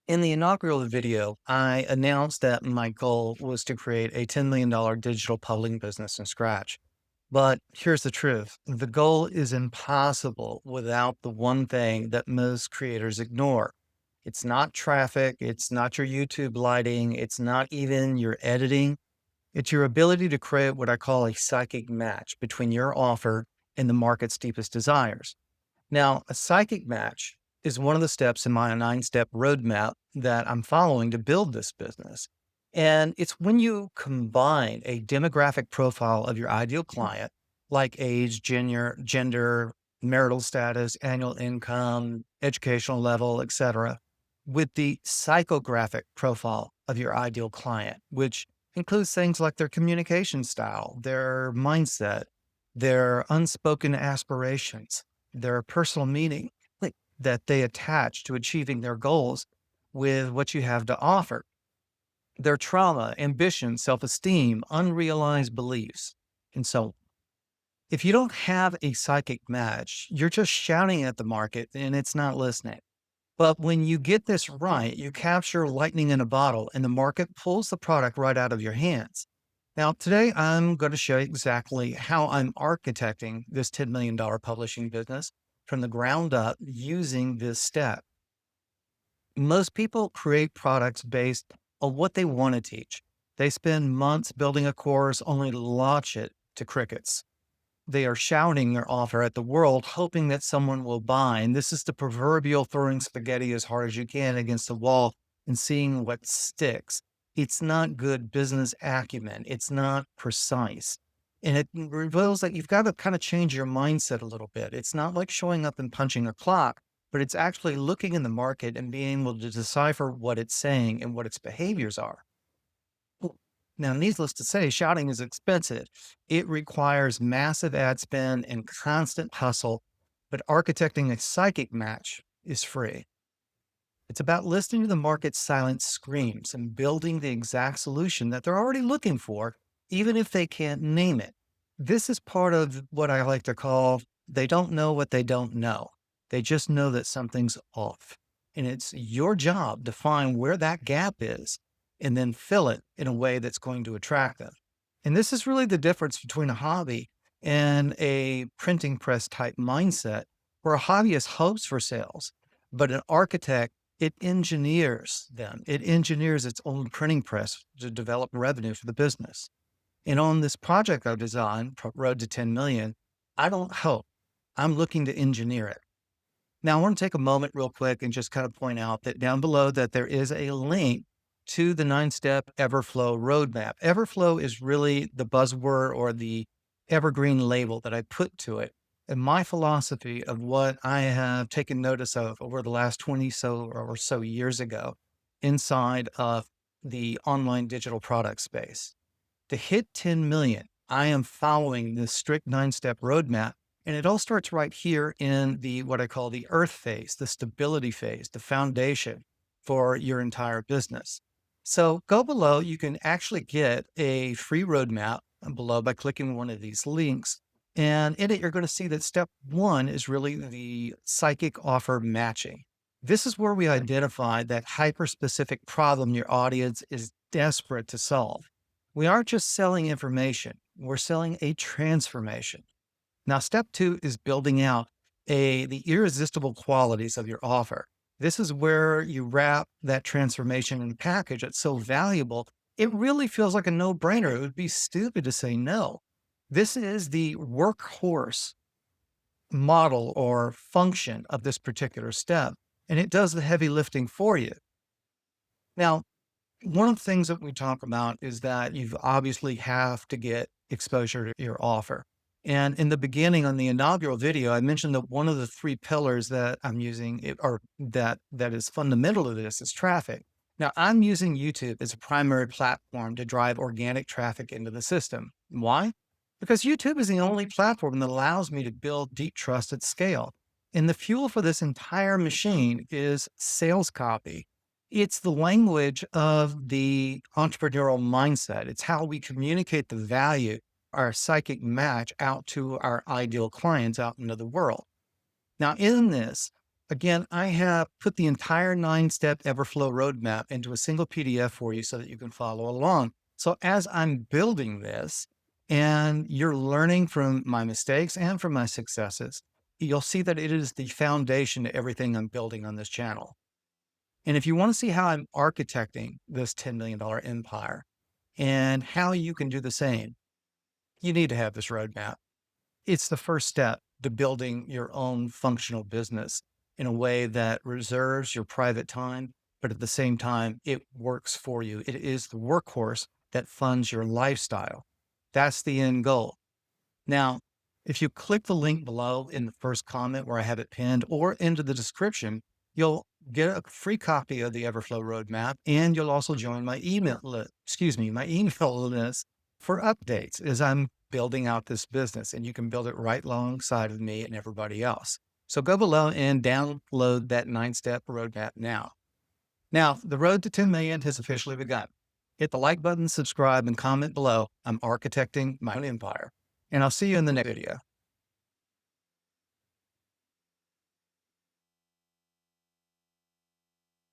In the inaugural video, I announced that my goal was to create a $10 million digital publishing business from scratch. But here's the truth. The goal is impossible without the one thing that most creators ignore. It's not traffic. It's not your YouTube lighting. It's not even your editing. It's your ability to create what I call a psychic match between your offer and the market's deepest desires. Now, a psychic match is one of the steps in my 9 step roadmap that I'm following to build this business. And it's when you combine a demographic profile of your ideal client, like age, gender, marital status, annual income, educational level, etc., with the psychographic profile of your ideal client, which includes things like their communication style, their mindset, their unspoken aspirations, their personal meaning that they attach to achieving their goals with what you have to offer, their trauma, ambition, self esteem, unrealized beliefs, and so on. If you don't have a psychic match, you're just shouting at the market and it's not listening. But when you get this right, you capture lightning in a bottle and the market pulls the product right out of your hands. Now, today I'm going to show you exactly how I'm architecting this $10 million publishing business from the ground up using this step. Most people create products based on what they want to teach. They spend months building a course only to launch it to crickets. They are shouting their offer at the world, hoping that someone will buy. And this is the proverbial throwing spaghetti as hard as you can against the wall and seeing what sticks. It's not good business acumen. It's not precise. And it reveals that you've got to kind of change your mindset a little bit. It's not like showing up and punching a clock, but it's actually looking in the market and being able to decipher what it's saying and what its behaviors are. Now, needless to say, shouting is expensive. It requires massive ad spend and constant hustle, but architecting a psychic match is free. It's about listening to the market's silent screams and building the exact solution that they're already looking for, even if they can't name it. This is part of what I like to call they don't know what they don't know. They just know that something's off. And it's your job to find where that gap is and then fill it in a way that's going to attract them. And this is really the difference between a hobby and a printing press type mindset, where a hobbyist hopes for sales, but an architect, it engineers them. It engineers its own printing press to develop revenue for the business. And on this project I've designed, Road to 10 million, I don't hope. I'm looking to engineer it. Now, I want to take a moment real quick and just kind of point out that down below that there is a link to the 9 step EverFlow roadmap. EverFlow is really the buzzword or the evergreen label that I put to it. And my philosophy of what I have taken notice of over the last 20 or so years ago inside of the online digital product space. To hit 10 million, I am following this strict 9 step roadmap. And it all starts right here in the what I call the earth phase, the stability phase, the foundation for your entire business. So go below. You can actually get a free roadmap below by clicking one of these links. And in it, you're going to see that step one is really the psychic offer matching. This is where we identify that hyper specific problem your audience is desperate to solve. We aren't just selling information, we're selling a transformation. Now, step two is building out the irresistible qualities of your offer. This is where you wrap that transformation in a package that's so valuable, it really feels like a no-brainer. It would be stupid to say no. This is the workhorse model or function of this particular step, and it does the heavy lifting for you. Now, one of the things that we talk about is that you obviously have to get exposure to your offer. And in the beginning on the inaugural video, I mentioned that one of the 3 pillars that I'm using or that is fundamental to this is traffic. Now, I'm using YouTube as a primary platform to drive organic traffic into the system. Why? Because YouTube is the only platform that allows me to build deep trust at scale. And the fuel for this entire machine is sales copy. It's the language of the entrepreneurial mindset. It's how we communicate the value, our psychic match out to our ideal clients out into the world. Now, in this, Again, I have put the entire 9-step EverFlow roadmap into a single PDF for you so that you can follow along. So as I'm building this and you're learning from my mistakes and from my successes, you'll see that it is the foundation to everything I'm building on this channel. And if you want to see how I'm architecting this $10 million empire and how you can do the same, you need to have this roadmap. It's the first step to building your own functional business in a way that reserves your private time, but at the same time, it works for you. It is the workhorse that funds your lifestyle. That's the end goal. Now, if you click the link below in the first comment where I have it pinned or into the description, you'll get a free copy of the Everflow roadmap, and you'll also join my my email list for updates as I'm building out this business, and you can build it right alongside of me and everybody else. So go below and download that 9-step roadmap now. Now, the road to 10 million has officially begun. Hit the like button, subscribe, and comment below. I'm architecting my own empire, and I'll see you in the next video.